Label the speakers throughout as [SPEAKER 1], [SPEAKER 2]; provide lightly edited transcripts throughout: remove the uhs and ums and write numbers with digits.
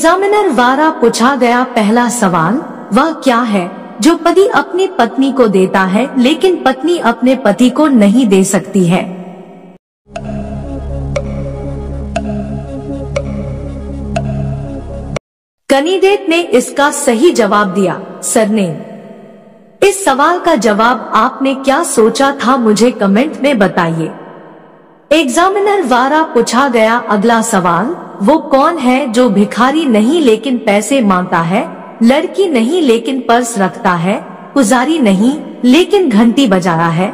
[SPEAKER 1] Examiner द्वारा पूछा गया पहला सवाल, वह क्या है जो पति अपनी पत्नी को देता है लेकिन पत्नी अपने पति को नहीं दे सकती है? कैंडिडेट ने इसका सही जवाब दिया, सरनेम। इस सवाल का जवाब आपने क्या सोचा था, मुझे कमेंट में बताइए। एग्जामिनर द्वारा पूछा गया अगला सवाल, वो कौन है जो भिखारी नहीं लेकिन पैसे मांगता है, लड़की नहीं लेकिन पर्स रखता है, पुजारी नहीं लेकिन घंटी बजाता है?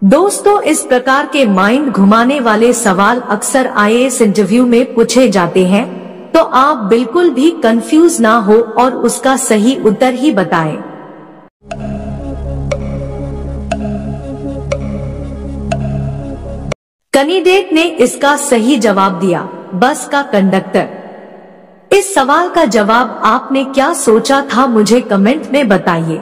[SPEAKER 1] दोस्तों, इस प्रकार के माइंड घुमाने वाले सवाल अक्सर आईएएस इंटरव्यू में पूछे जाते हैं, तो आप बिल्कुल भी कंफ्यूज ना हो और उसका सही उत्तर ही बताएं। कैंडिडेट ने इसका सही जवाब दिया, बस का कंडक्टर। इस सवाल का जवाब आपने क्या सोचा था, मुझे कमेंट में बताइए।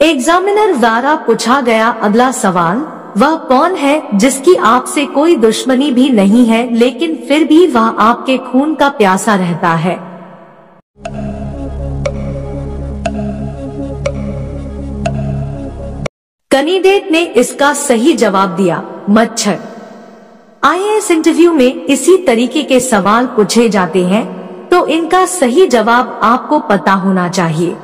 [SPEAKER 1] एग्जामिनर द्वारा पूछा गया अगला सवाल, वह कौन है जिसकी आपसे कोई दुश्मनी भी नहीं है लेकिन फिर भी वह आपके खून का प्यासा रहता है? कैंडिडेट ने इसका सही जवाब दिया, मच्छर। आईएएस इंटरव्यू में इसी तरीके के सवाल पूछे जाते हैं, तो इनका सही जवाब आपको पता होना चाहिए।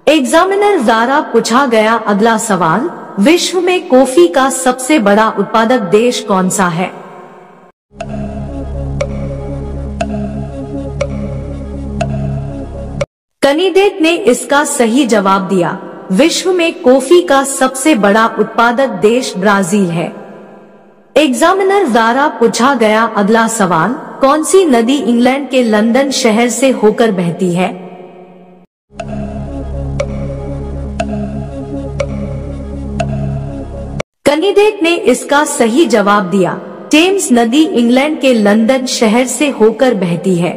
[SPEAKER 1] एग्जामिनर द्वारा पूछा गया अगला सवाल, विश्व में कॉफी का सबसे बड़ा उत्पादक देश कौन सा है? कैंडिडेट ने इसका सही जवाब दिया, विश्व में कॉफी का सबसे बड़ा उत्पादक देश ब्राजील है। एग्जामिनर द्वारा पूछा गया अगला सवाल, कौन सी नदी इंग्लैंड के लंदन शहर से होकर बहती है? कैंडिडेट ने इसका सही जवाब दिया, टेम्स नदी इंग्लैंड के लंदन शहर से होकर बहती है।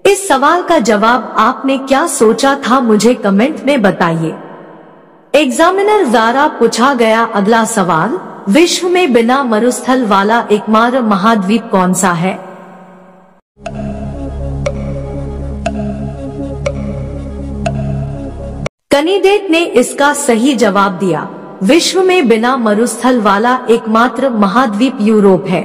[SPEAKER 1] इस सवाल का जवाब आपने क्या सोचा था, मुझे कमेंट में बताइए। एग्जामिनर द्वारा पूछा गया अगला सवाल, विश्व में बिना मरुस्थल वाला एकमात्र महाद्वीप कौन सा है? कैंडिडेट ने इसका सही जवाब दिया, विश्व में बिना मरुस्थल वाला एकमात्र महाद्वीप यूरोप है।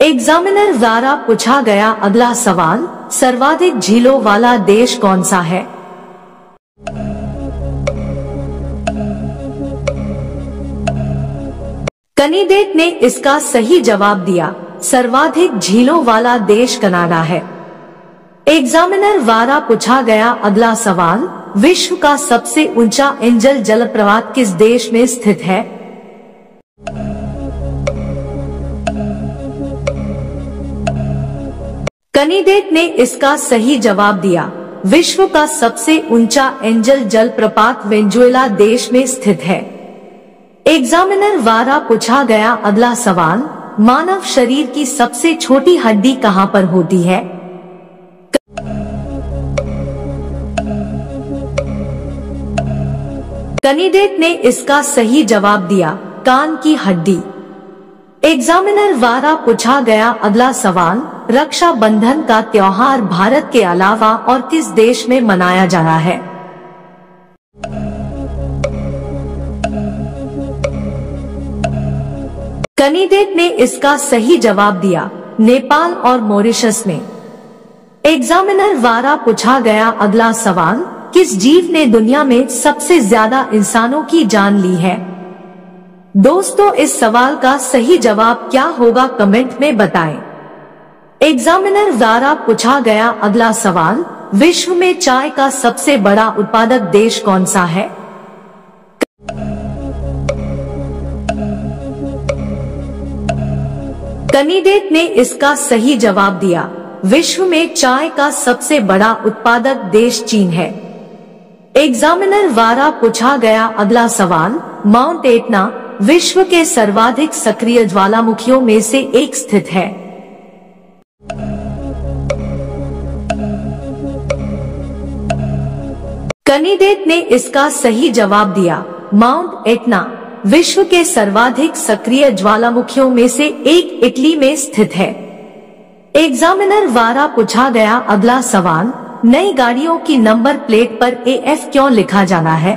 [SPEAKER 1] एग्जामिनर द्वारा पूछा गया अगला सवाल, सर्वाधिक झीलों वाला देश कौन सा है? कैंडिडेट ने इसका सही जवाब दिया, सर्वाधिक झीलों वाला देश कनाडा है। एग्जामिनर द्वारा पूछा गया अगला सवाल, विश्व का सबसे ऊंचा एंजल जलप्रपात किस देश में स्थित है? कैंडिडेट ने इसका सही जवाब दिया, विश्व का सबसे ऊंचा एंजल जलप्रपात वेनेजुएला देश में स्थित है। एग्जामिनर द्वारा पूछा गया अगला सवाल, मानव शरीर की सबसे छोटी हड्डी कहां पर होती है? कैंडिडेट ने इसका सही जवाब दिया, कान की हड्डी। एग्जामिनर द्वारा पूछा गया अगला सवाल, रक्षाबंधन का त्योहार भारत के अलावा और किस देश में मनाया जा रहा है? कैंडिडेट ने इसका सही जवाब दिया, नेपाल और मॉरिशस में। एग्जामिनर द्वारा पूछा गया अगला सवाल, किस जीव ने दुनिया में सबसे ज्यादा इंसानों की जान ली है? दोस्तों, इस सवाल का सही जवाब क्या होगा, कमेंट में बताएं। एग्जामिनर द्वारा पूछा गया अगला सवाल, विश्व में चाय का सबसे बड़ा उत्पादक देश कौन सा है? कैंडिडेट ने इसका सही जवाब दिया, विश्व में चाय का सबसे बड़ा उत्पादक देश चीन है। एग्जामिनर द्वारा पूछा गया अगला सवाल, माउंट एटना विश्व के सर्वाधिक सक्रिय ज्वालामुखियों में से एक स्थित है। कैंडिडेट ने इसका सही जवाब दिया, माउंट एटना विश्व के सर्वाधिक सक्रिय ज्वालामुखियों में से एक इटली में स्थित है। एग्जामिनर द्वारा पूछा गया अगला सवाल, नई गाड़ियों की नंबर प्लेट पर AF क्यों लिखा जाना है?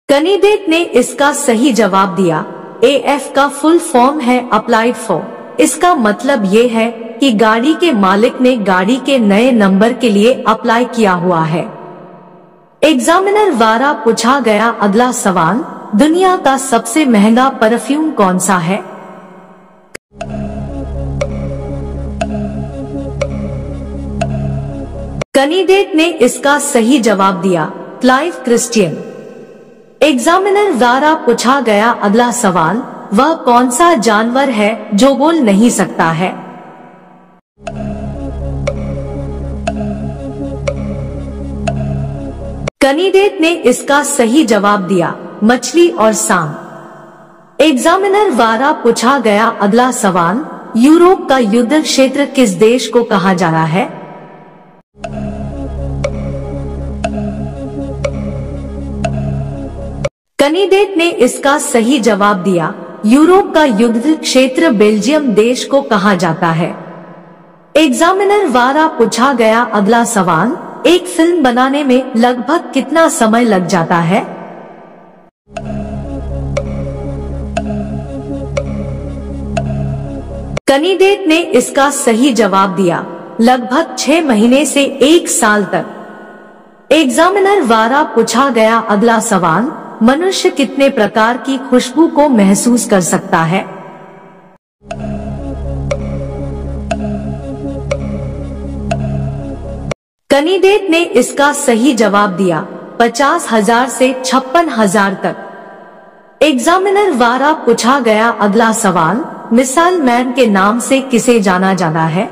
[SPEAKER 1] कैंडिडेट ने इसका सही जवाब दिया। AF का फुल फॉर्म है अप्लाइड फॉर। इसका मतलब ये है कि गाड़ी के मालिक ने गाड़ी के नए नंबर के लिए अप्लाई किया हुआ है। एग्जामिनर द्वारा पूछा गया अगला सवाल, दुनिया का सबसे महंगा परफ्यूम कौन सा है? कैंडिडेट ने इसका सही जवाब दिया, क्लाइव क्रिस्टियन। एग्जामिनर द्वारा पूछा गया अगला सवाल, वह कौन सा जानवर है जो बोल नहीं सकता है? कैंडिडेट ने इसका सही जवाब दिया, मछली और सांप। एग्जामिनर द्वारा पूछा गया अगला सवाल, यूरोप का युद्ध क्षेत्र किस देश को कहा जाता है? कैंडिडेट ने इसका सही जवाब दिया, यूरोप का युद्ध क्षेत्र बेल्जियम देश को कहा जाता है। एग्जामिनर द्वारा पूछा गया अगला सवाल, एक फिल्म बनाने में लगभग कितना समय लग जाता है? कैंडिडेट ने इसका सही जवाब दिया, लगभग 6 महीने से 1 साल तक। एग्जामिनर द्वारा पूछा गया अगला सवाल, मनुष्य कितने प्रकार की खुशबू को महसूस कर सकता है? कैंडिडेट ने इसका सही जवाब दिया, 50,000 से 56,000 तक। एग्जामिनर द्वारा पूछा गया अगला सवाल, मिसाइल मैन के नाम से किसे जाना जाता है?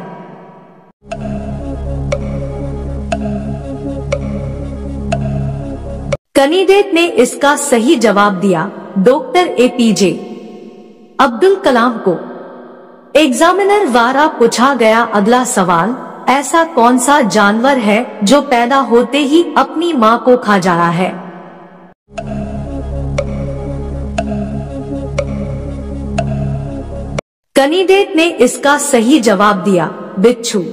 [SPEAKER 1] कैंडिडेट ने इसका सही जवाब दिया, डॉक्टर APJ अब्दुल कलाम को। एग्जामिनर द्वारा पूछा गया अगला सवाल, ऐसा कौन सा जानवर है जो पैदा होते ही अपनी मां को खा जा रहा है? कैंडिडेट ने इसका सही जवाब दिया, बिच्छू।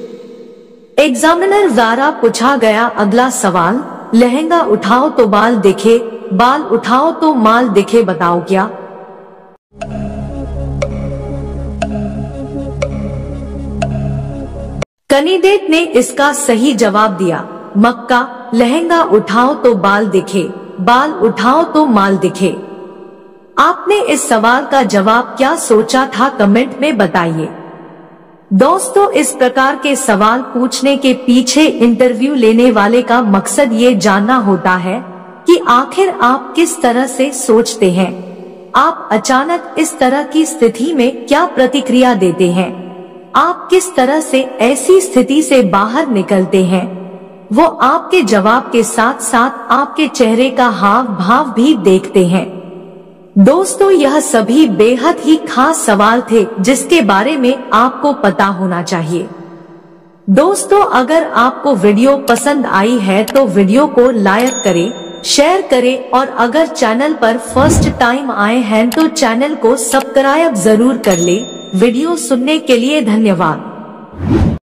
[SPEAKER 1] एग्जामिनर द्वारा पूछा गया अगला सवाल, लहंगा उठाओ तो बाल दिखे, बाल उठाओ तो माल दिखे, बताओ क्या? कैंडिडेट ने इसका सही जवाब दिया, मक्का। लहंगा उठाओ तो बाल दिखे, बाल उठाओ तो माल दिखे। आपने इस सवाल का जवाब क्या सोचा था, कमेंट में बताइए। दोस्तों, इस प्रकार के सवाल पूछने के पीछे इंटरव्यू लेने वाले का मकसद ये जानना होता है कि आखिर आप किस तरह से सोचते हैं। आप अचानक इस तरह की स्थिति में क्या प्रतिक्रिया देते हैं? आप किस तरह से ऐसी स्थिति से बाहर निकलते हैं? वो आपके जवाब के साथ साथ आपके चेहरे का हाव भाव भी देखते हैं। दोस्तों, यह सभी बेहद ही खास सवाल थे जिसके बारे में आपको पता होना चाहिए। दोस्तों, अगर आपको वीडियो पसंद आई है तो वीडियो को लाइक करें, शेयर करें और अगर चैनल पर फर्स्ट टाइम आए हैं तो चैनल को सब्सक्राइब जरूर कर ले। वीडियो सुनने के लिए धन्यवाद।